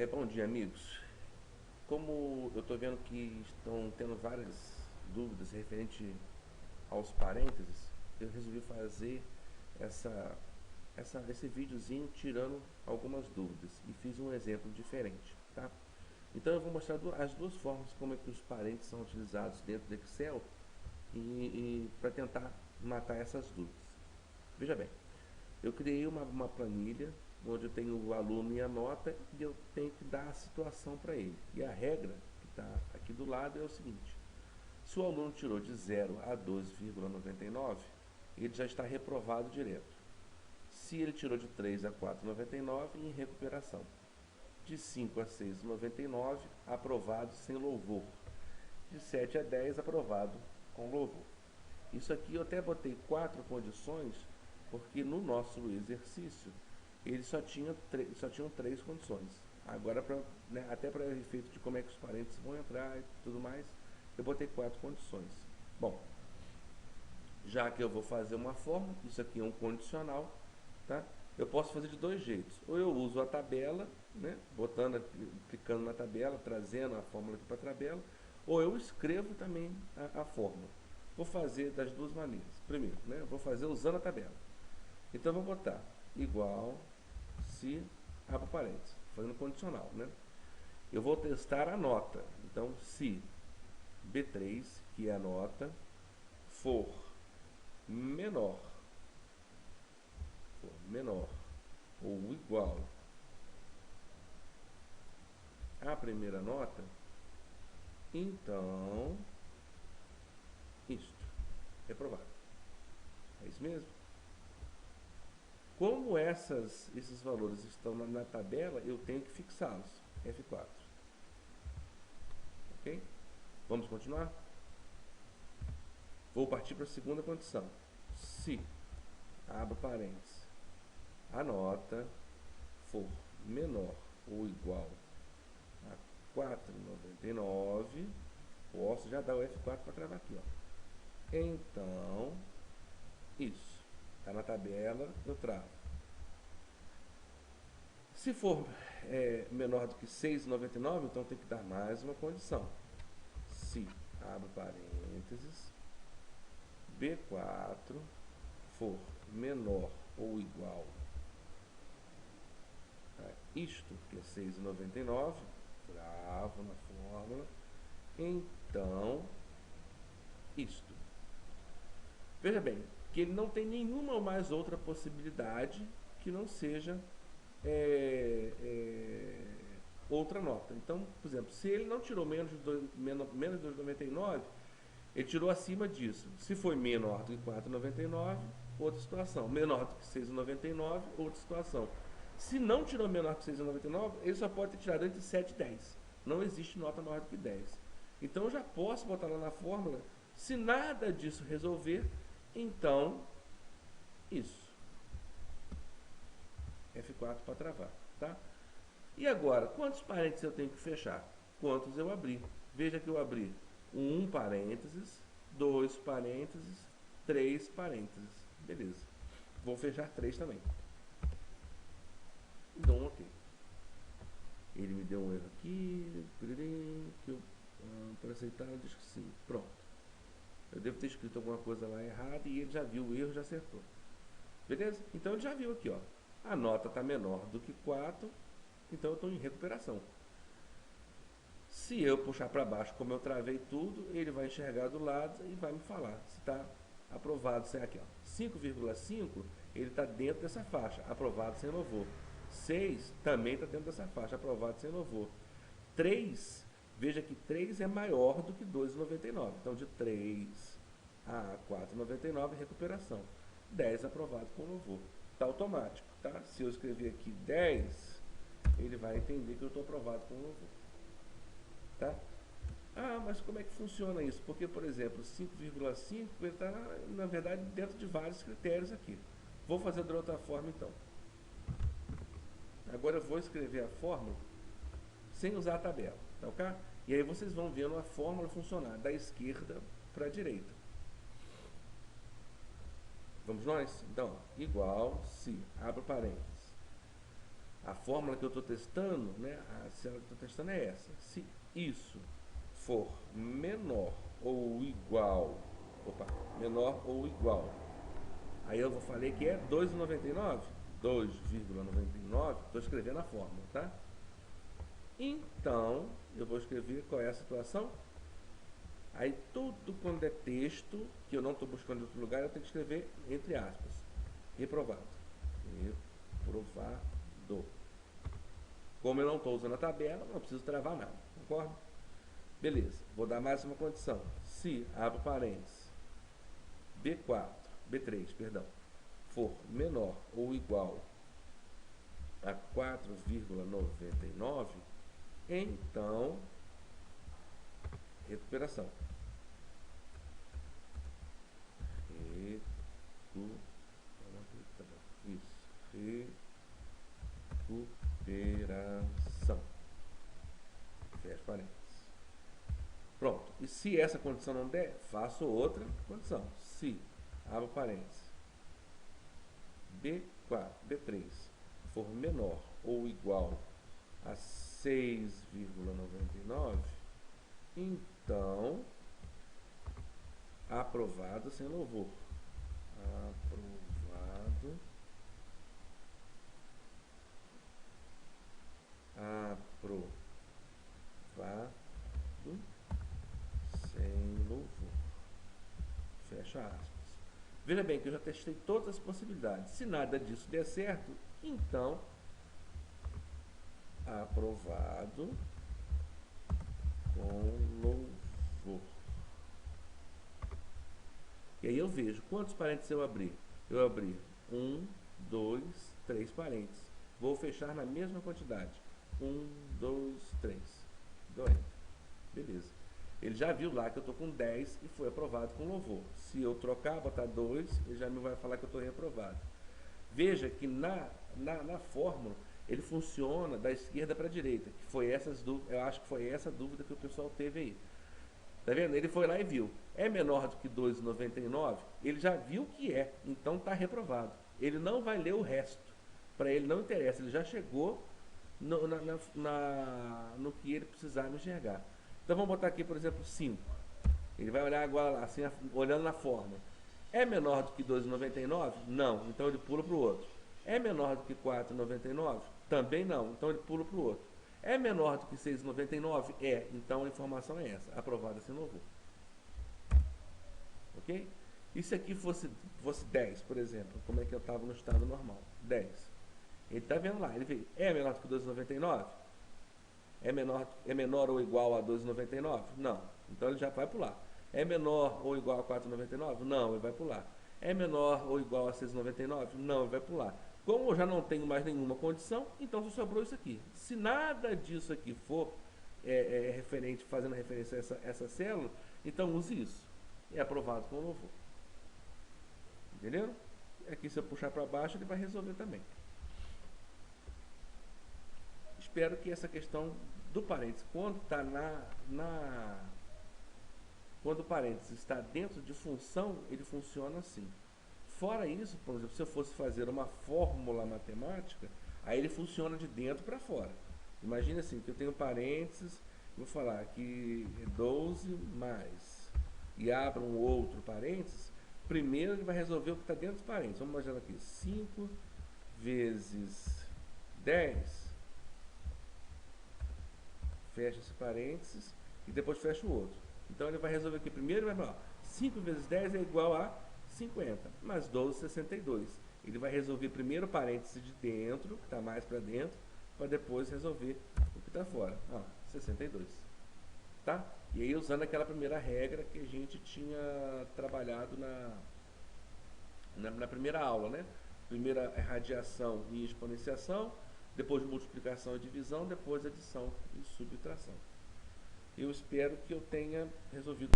Bom dia, amigos. Como eu estou vendo que estão tendo várias dúvidas referente aos parênteses, eu resolvi fazer essa, esse videozinho tirando algumas dúvidas e fiz um exemplo diferente, tá? Então eu vou mostrar as duas formas como é que os parênteses são utilizados dentro do Excel e para tentar matar essas dúvidas. Veja bem, eu criei uma planilha onde eu tenho o aluno e a nota e eu tenho que dar a situação para ele. E a regra que está aqui do lado é o seguinte: se o aluno tirou de 0 a 12,99, ele já está reprovado direto. Se ele tirou de 3 a 4,99, em recuperação. De 5 a 6,99, aprovado sem louvor. De 7 a 10, aprovado com louvor. Isso aqui eu até botei 4 condições, porque no nosso exercício ele só tinham 3 condições. Agora, né, até para efeito de como é que os parênteses vão entrar e tudo mais, eu botei 4 condições. Bom, já que eu vou fazer uma forma, isso aqui é um condicional, tá? Eu posso fazer de dois jeitos. Ou eu uso a tabela, né, clicando na tabela, trazendo a fórmula aqui para a tabela, ou eu escrevo também a fórmula. Vou fazer das duas maneiras. Primeiro, né, vou fazer usando a tabela. Então, eu vou botar igual se, abre parênteses, fazendo condicional, né? Eu vou testar a nota. Então, se B3, que é a nota, for menor, ou igual à primeira nota, então isto é reprovado. É isso mesmo? Como esses valores estão na tabela, eu tenho que fixá-los. F4. Ok? Vamos continuar? Vou partir para a segunda condição. Se, abre parênteses, a nota for menor ou igual a 4,99, posso já dar o F4 para cravar aqui, ó. Então, isso. Está na tabela, eu travo. Se for menor do que 6,99, então tem que dar mais uma condição. Se, abre parênteses, B4 for menor ou igual a isto, que é 6,99, travo na fórmula, então isto. Veja bem, que ele não tem nenhuma mais outra possibilidade que não seja outra nota. Então, por exemplo, se ele não tirou menos de 2,99, ele tirou acima disso. Se foi menor do que 4,99, outra situação. Menor do que 6,99, outra situação. Se não tirou menor que 6,99, ele só pode ter tirado entre 7 e 10. Não existe nota maior do que 10. Então eu já posso botar lá na fórmula. Se nada disso resolver, então isso. F4 para travar, tá? E agora, quantos parênteses eu tenho que fechar? Quantos eu abri? Veja que eu abri um parênteses, 2 parênteses, 3 parênteses. Beleza. Vou fechar 3 também. E dou um OK. Ele me deu um erro aqui, que eu, para aceitar, eu disse que sim. Pronto. Eu devo ter escrito alguma coisa lá errada e ele já viu o erro, já acertou. Beleza? Então ele já viu aqui, ó. A nota está menor do que 4, então eu estou em recuperação. Se eu puxar para baixo, como eu travei tudo, ele vai enxergar do lado e vai me falar se está aprovado sem aqui, ó. 5,5, ele está dentro dessa faixa, aprovado sem louvor. 6 também está dentro dessa faixa, aprovado sem louvor. 3, veja que 3 é maior do que 2,99. Então, de 3 a 4,99, recuperação. 10 aprovado com louvor. Está automático, tá? Se eu escrever aqui 10, ele vai entender que eu estou aprovado com louvor. Tá? Ah, mas como é que funciona isso? Porque, por exemplo, 5,5 ele está, na verdade, dentro de vários critérios aqui. Vou fazer de outra forma, então. Agora eu vou escrever a fórmula sem usar a tabela, tá ok? E aí vocês vão vendo a fórmula funcionar da esquerda para a direita. Vamos nós? Então, igual se, abre parênteses, a fórmula que eu estou testando, né, a célula que eu estou testando é essa. Se isso for menor ou igual, menor ou igual, aí eu falei que é 2,99, 2,99, estou escrevendo a fórmula, tá? Então, eu vou escrever qual é a situação. Aí tudo quando é texto, que eu não estou buscando em outro lugar, eu tenho que escrever entre aspas. Reprovado. Reprovado. Como eu não estou usando a tabela, não preciso travar nada, concorda? Beleza, vou dar mais uma condição. Se, abre parênteses, B3, perdão, for menor ou igual a 4,99, então, recuperação. Recuperação. Fecha parênteses. Pronto. E se essa condição não der, faço outra condição. Se, abre parênteses, B3 for menor ou igual a 6,99, então, aprovado sem louvor. Aprovado. Aprovado sem louvor. Fecha aspas. Veja bem que eu já testei todas as possibilidades. Se nada disso der certo, então aprovado com louvor. E aí eu vejo quantos parênteses eu abri. Eu abri 1, 2, 3 parênteses. Vou fechar na mesma quantidade. 1, 2, 3. Dou enter. Beleza. Ele já viu lá que eu estou com 10 e foi aprovado com louvor. Se eu trocar, botar 2, ele já me vai falar que eu estou reprovado. Veja que na fórmula ele funciona da esquerda para a direita, que foi eu acho que foi essa dúvida que o pessoal teve aí. Tá vendo? Ele foi lá e viu. É menor do que 2,99? Ele já viu que é, então está reprovado. Ele não vai ler o resto. Para ele não interessa, ele já chegou no que ele precisava enxergar. Então vamos botar aqui, por exemplo, 5. Ele vai olhar agora lá, assim, olhando na fórmula. É menor do que 2,99? Não, então ele pula para o outro. É menor do que 4,99? Também não, então ele pula para o outro. É menor do que 6,99? É, então a informação é essa, aprovada sem louvor. Ok? E se aqui fosse 10, por exemplo, como é que eu estava no estado normal? 10. Ele está vendo lá, ele veio, é menor do que 2,99? É menor ou igual a 2,99? Não, então ele já vai pular. É menor ou igual a 4,99? Não, ele vai pular. É menor ou igual a 6,99? Não, ele vai pular. Como eu já não tenho mais nenhuma condição, então só sobrou isso aqui. Se nada disso aqui for fazendo referência a essa célula, então use isso. É aprovado com louvor. Entendeu? Aqui se eu puxar para baixo, ele vai resolver também. Espero que essa questão do parênteses, quando está quando o parênteses está dentro de função, ele funciona assim. Fora isso, por exemplo, se eu fosse fazer uma fórmula matemática, aí ele funciona de dentro para fora. Imagina assim, que eu tenho parênteses, vou falar que 12 mais, e abro um outro parênteses, primeiro ele vai resolver o que está dentro dos parênteses. Vamos imaginar aqui, 5 vezes 10, fecha esse parênteses, e depois fecha o outro. Então ele vai resolver aqui primeiro, vai falar, 5 vezes 10 é igual a 50, mais 12, 62. Ele vai resolver primeiro o parênteses de dentro, que está mais para dentro, para depois resolver o que está fora. 62. Tá? E aí usando aquela primeira regra que a gente tinha trabalhado na primeira aula, né? Primeira é radiação e exponenciação, depois multiplicação e divisão, depois adição e subtração. Eu espero que eu tenha resolvido